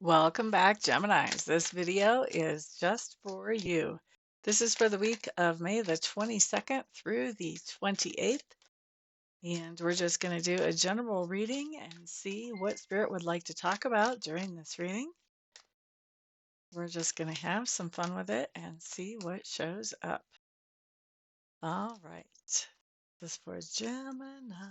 Welcome back, Geminis. This video is just for you. This is for the week of May the 22nd through the 28th. And we're just going to do a general reading and see what Spirit would like to talk about during this reading. We're just going to have some fun with it and see what shows up. All right. This is for Gemini.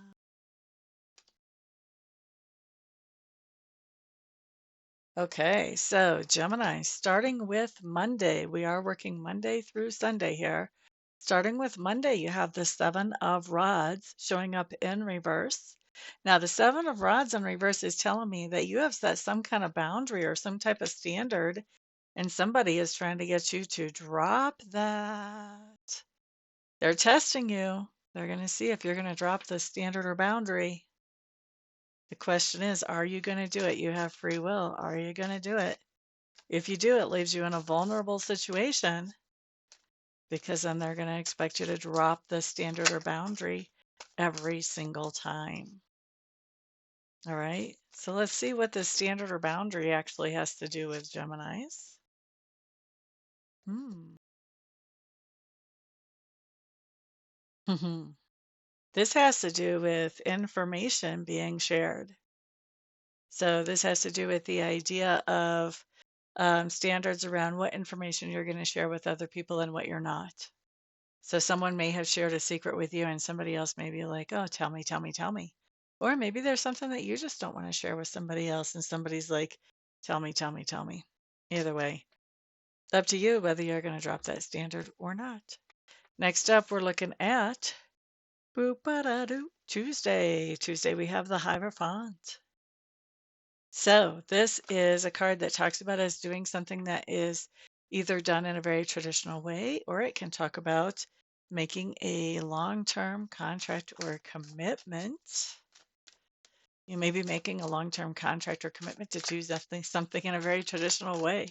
Okay, so Gemini, starting with Monday, we are working Monday through Sunday here. Starting with Monday, you have the Seven of Rods showing up in reverse. Now, the Seven of Rods in reverse is telling me that you have set some kind of boundary or some type of standard, and somebody is trying to get you to drop that. They're testing you. They're going to see if you're going to drop the standard or boundary. The question is, are you going to do it? You have free will. Are you going to do it? If you do, it leaves you in a vulnerable situation because then they're going to expect you to drop the standard or boundary every single time. All right. So let's see what the standard or boundary actually has to do with Geminis. This has to do with information being shared. So this has to do with the idea of standards around what information you're going to share with other people and what you're not. So someone may have shared a secret with you and somebody else may be like, oh, tell me, tell me, tell me. Or maybe there's something that you just don't want to share with somebody else and somebody's like, tell me, tell me, tell me. Either way, it's up to you whether you're going to drop that standard or not. Next up, we're looking at Tuesday. Tuesday, we have the Hierophant. So this is a card that talks about us doing something that is either done in a very traditional way, or it can talk about making a long-term contract or commitment. You may be making a long-term contract or commitment to do something in a very traditional way.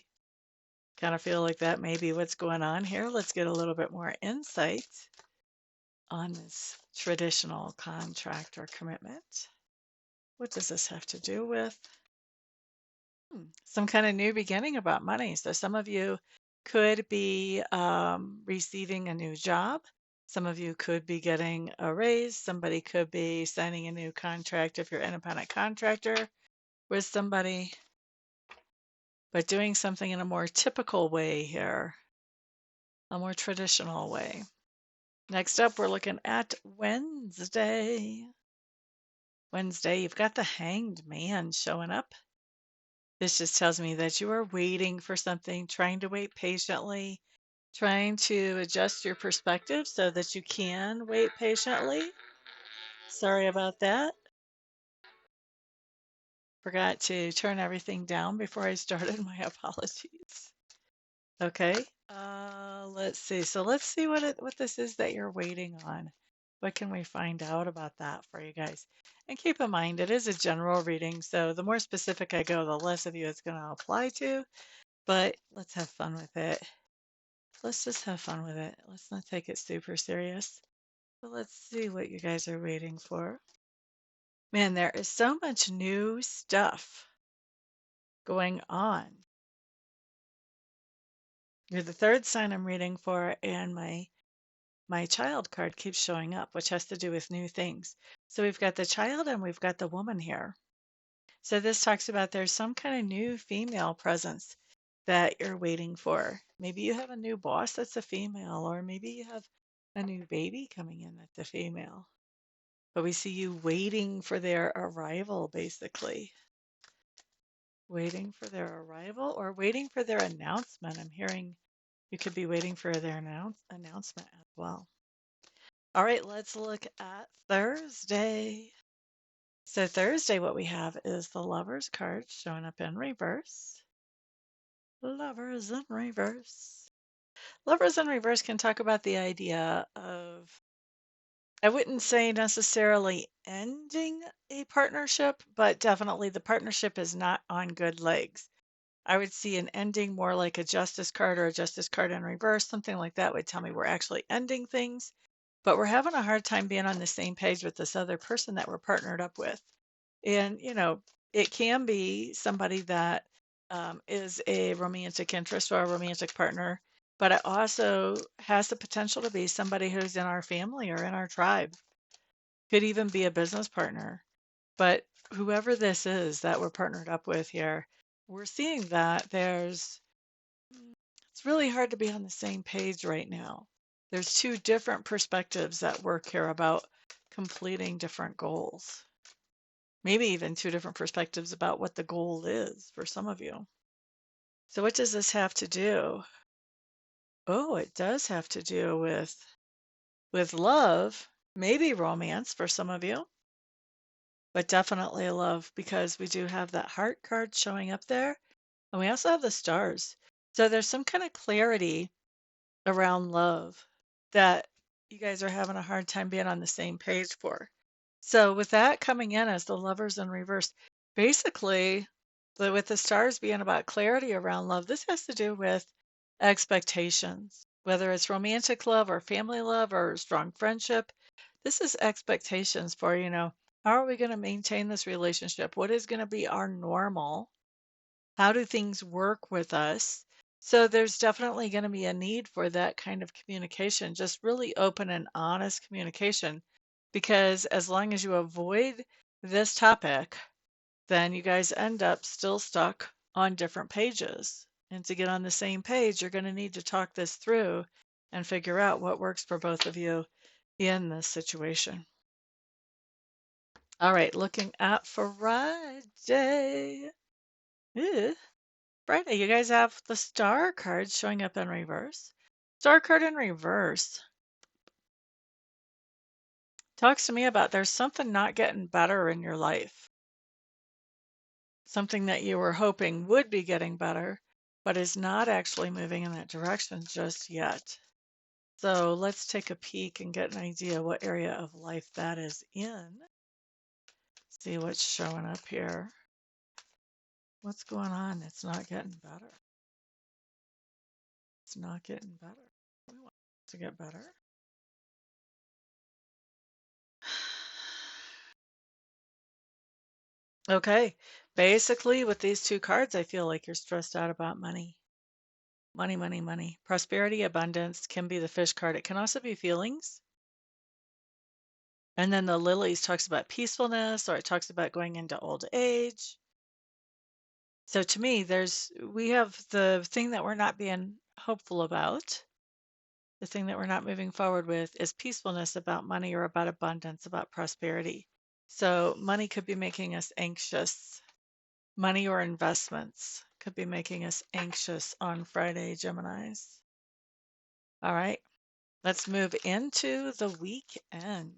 Kind of feel like that may be what's going on here. Let's get a little bit more insight on this traditional contract or commitment. What does this have to do with? Some kind of new beginning about money. So some of you could be receiving a new job. Some of you could be getting a raise. Somebody could be signing a new contract if you're an independent contractor with somebody, but doing something in a more typical way here, a more traditional way. Next up, we're looking at Wednesday. Wednesday, you've got the Hanged Man showing up. This just tells me that you are waiting for something, trying to wait patiently, trying to adjust your perspective so that you can wait patiently. Sorry about that. Forgot to turn everything down before I started. My apologies. Okay. Let's see. So let's see what this is that you're waiting on. What can we find out about that for you guys? And keep in mind, it is a general reading, so the more specific I go, the less of you it's going to apply to. But let's have fun with it. Let's just have fun with it. Let's not take it super serious. But let's see what you guys are waiting for. Man, there is so much new stuff going on. You're the third sign I'm reading for, and my child card keeps showing up, which has to do with new things. So we've got the child and we've got the woman here. So this talks about there's some kind of new female presence that you're waiting for. Maybe you have a new boss that's a female, or maybe you have a new baby coming in that's a female. But we see you waiting for their arrival, basically. Waiting for their arrival or waiting for their announcement. I'm hearing you could be waiting for their announcement as well. All right, let's look at Thursday. So Thursday, what we have is the Lovers card showing up in reverse. Lovers in reverse. Lovers in reverse can talk about the idea of, I wouldn't say necessarily ending a partnership, but definitely the partnership is not on good legs. I would see an ending more like a justice card or a justice card in reverse. Something like that would tell me we're actually ending things, but we're having a hard time being on the same page with this other person that we're partnered up with. And, it can be somebody that is a romantic interest or a romantic partner, but it also has the potential to be somebody who's in our family or in our tribe. Could even be a business partner. But whoever this is that we're partnered up with here, we're seeing that it's really hard to be on the same page right now. There's two different perspectives that work here about completing different goals. Maybe even two different perspectives about what the goal is for some of you. So what does this have to do? Oh, it does have to do with love, maybe romance for some of you, but definitely love because we do have that heart card showing up there. And we also have the stars. So there's some kind of clarity around love that you guys are having a hard time being on the same page for. So with that coming in as the lovers in reverse, basically with the stars being about clarity around love, this has to do with expectations, whether it's romantic love or family love or strong friendship. This is expectations for, how are we going to maintain this relationship? What is going to be our normal? How do things work with us? So there's definitely going to be a need for that kind of communication, just really open and honest communication. Because as long as you avoid this topic, then you guys end up still stuck on different pages. And to get on the same page, you're going to need to talk this through and figure out what works for both of you in this situation. All right, looking at Friday. Ew. Friday, you guys have the star card showing up in reverse. Star card in reverse talks to me about there's something not getting better in your life. Something that you were hoping would be getting better, but is not actually moving in that direction just yet. So let's take a peek and get an idea what area of life that is in. See what's showing up here. What's going on? It's not getting better. It's not getting better. We want it to get better. Okay. Basically, with these two cards, I feel like you're stressed out about money. Money, money, money. Prosperity, abundance can be the fish card. It can also be feelings. And then the lilies talks about peacefulness, or it talks about going into old age. So to me, we have the thing that we're not being hopeful about. The thing that we're not moving forward with is peacefulness about money or about abundance, about prosperity. So money could be making us anxious. Money or investments could be making us anxious on Friday, Geminis. All right, let's move into the weekend.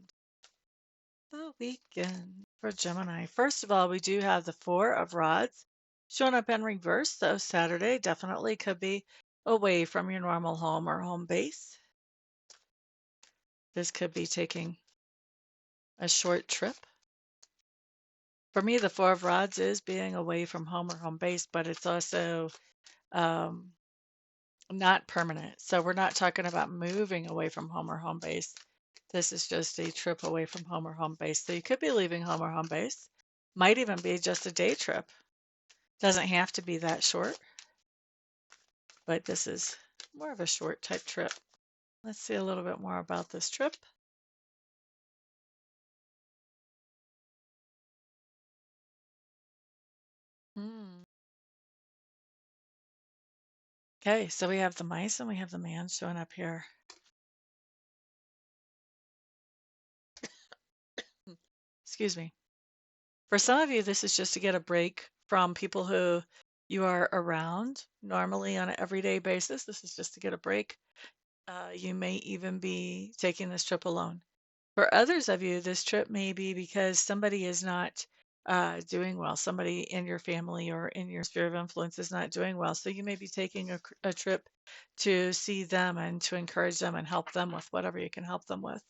The weekend for Gemini. First of all, we do have the Four of Rods showing up in reverse. So Saturday definitely could be away from your normal home or home base. This could be taking a short trip. For me, the Four of Rods is being away from home or home base, but it's also not permanent. So we're not talking about moving away from home or home base. This is just a trip away from home or home base. So you could be leaving home or home base. Might even be just a day trip. Doesn't have to be that short, but this is more of a short type trip. Let's see a little bit more about this trip. Okay, so we have the mice and we have the man showing up here. Excuse me. For some of you, this is just to get a break from people who you are around normally on an everyday basis. This is just to get a break. You may even be taking this trip alone. For others of you, this trip may be because somebody is not doing well. Somebody in your family or in your sphere of influence is not doing well. So you may be taking a trip to see them and to encourage them and help them with whatever you can help them with.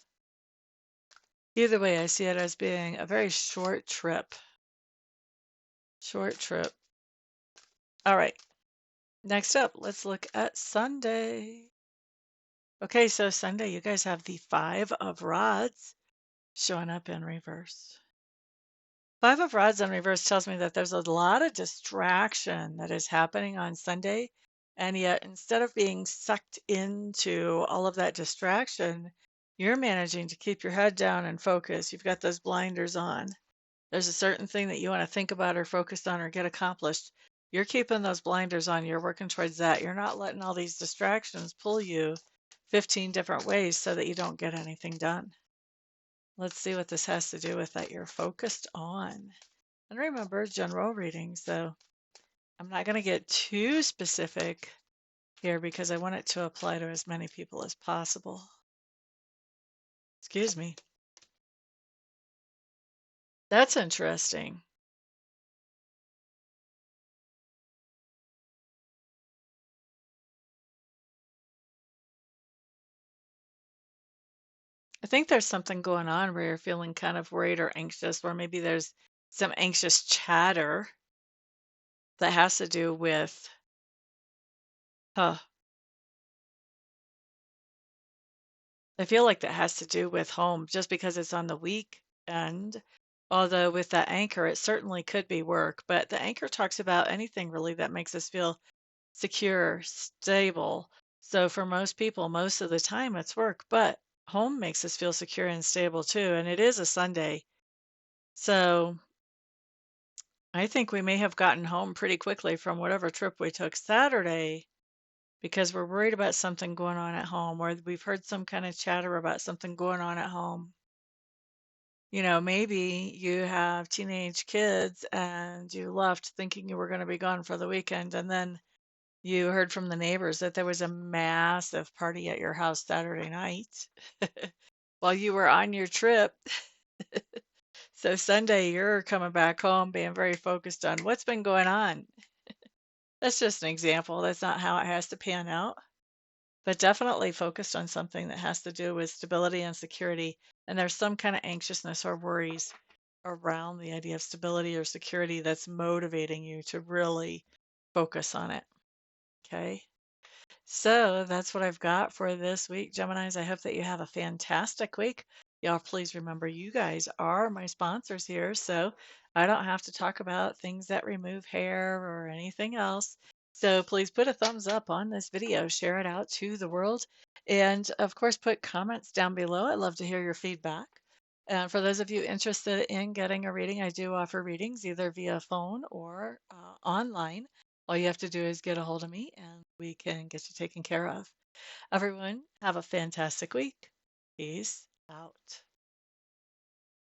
Either way, I see it as being a very short trip. Short trip. All right. Next up, let's look at Sunday. Okay, so Sunday, you guys have the Five of Rods showing up in reverse. Five of Rods in reverse tells me that there's a lot of distraction that is happening on Sunday. And yet, instead of being sucked into all of that distraction, you're managing to keep your head down and focus. You've got those blinders on. There's a certain thing that you want to think about or focus on or get accomplished. You're keeping those blinders on. You're working towards that. You're not letting all these distractions pull you 15 different ways so that you don't get anything done. Let's see what this has to do with that you're focused on. And remember, general reading, so I'm not going to get too specific here because I want it to apply to as many people as possible. Excuse me. That's interesting. I think there's something going on where you're feeling kind of worried or anxious, or maybe there's some anxious chatter that has to do with, huh, I feel like that has to do with home just because it's on the weekend. Although with that anchor, it certainly could be work, but the anchor talks about anything really that makes us feel secure, stable. So for most people, most of the time it's work, but home makes us feel secure and stable too. And it is a Sunday. So I think we may have gotten home pretty quickly from whatever trip we took Saturday because we're worried about something going on at home, or we've heard some kind of chatter about something going on at home. Maybe you have teenage kids and you left thinking you were going to be gone for the weekend, and then you heard from the neighbors that there was a massive party at your house Saturday night while you were on your trip. So Sunday, you're coming back home being very focused on what's been going on. That's just an example. That's not how it has to pan out, but definitely focused on something that has to do with stability and security. And there's some kind of anxiousness or worries around the idea of stability or security that's motivating you to really focus on it. Okay. So that's what I've got for this week, Geminis. I hope that you have a fantastic week. Y'all, please remember you guys are my sponsors here, so I don't have to talk about things that remove hair or anything else. So please put a thumbs up on this video, share it out to the world, and of course, put comments down below. I'd love to hear your feedback. And for those of you interested in getting a reading, I do offer readings either via phone or online. All you have to do is get a hold of me and we can get you taken care of. Everyone, have a fantastic week. Peace out.